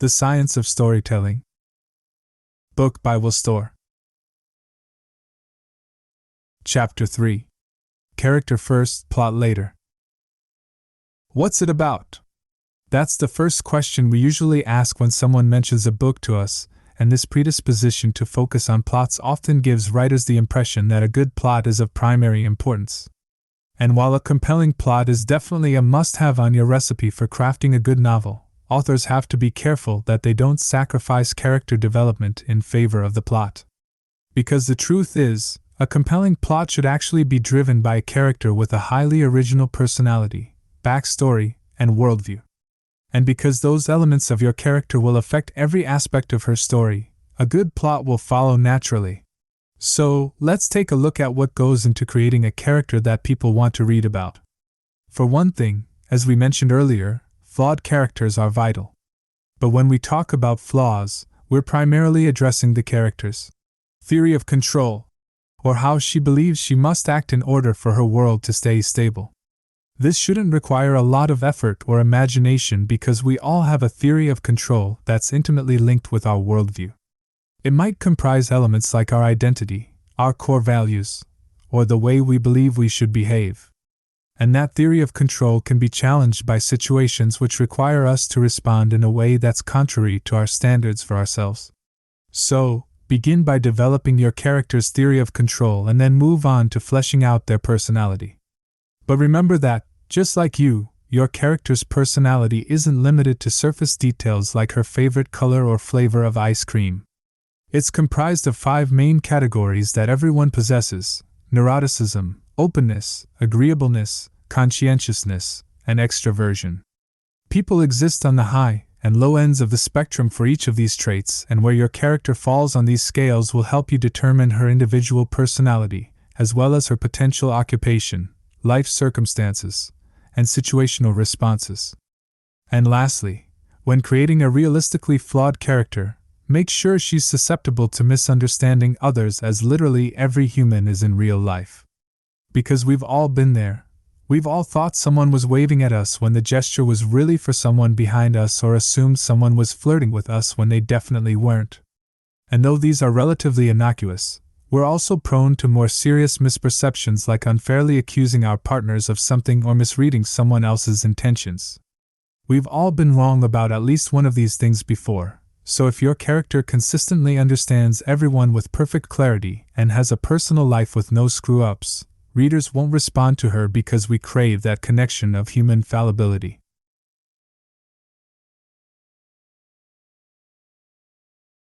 The Science of Storytelling. Book by Will Storr. Chapter 3. Character first, plot later. What's it about? That's the first question we usually ask when someone mentions a book to us, and this predisposition to focus on plots often gives writers the impression that a good plot is of primary importance. And while a compelling plot is definitely a must-have on your recipe for crafting a good novel, authors have to be careful that they don't sacrifice character development in favor of the plot. Because the truth is, a compelling plot should actually be driven by a character with a highly original personality, backstory, and worldview. And because those elements of your character will affect every aspect of her story, a good plot will follow naturally. So, let's take a look at what goes into creating a character that people want to read about. For one thing, as we mentioned earlier, flawed characters are vital. But when we talk about flaws, we're primarily addressing the character's theory of control, or how she believes she must act in order for her world to stay stable. This shouldn't require a lot of effort or imagination because we all have a theory of control that's intimately linked with our worldview. It might comprise elements like our identity, our core values, or the way we believe we should behave. And that theory of control can be challenged by situations which require us to respond in a way that's contrary to our standards for ourselves. So, begin by developing your character's theory of control and then move on to fleshing out their personality. But remember that, just like you, your character's personality isn't limited to surface details like her favorite color or flavor of ice cream. It's comprised of 5 main categories that everyone possesses: neuroticism, openness, agreeableness, conscientiousness, and extroversion. People exist on the high and low ends of the spectrum for each of these traits, and where your character falls on these scales will help you determine her individual personality, as well as her potential occupation, life circumstances, and situational responses. And lastly, when creating a realistically flawed character, make sure she's susceptible to misunderstanding others, as literally every human is in real life. Because we've all been there. We've all thought someone was waving at us when the gesture was really for someone behind us, or assumed someone was flirting with us when they definitely weren't. And though these are relatively innocuous, we're also prone to more serious misperceptions like unfairly accusing our partners of something or misreading someone else's intentions. We've all been wrong about at least one of these things before. So if your character consistently understands everyone with perfect clarity and has a personal life with no screw-ups, readers won't respond to her because we crave that connection of human fallibility.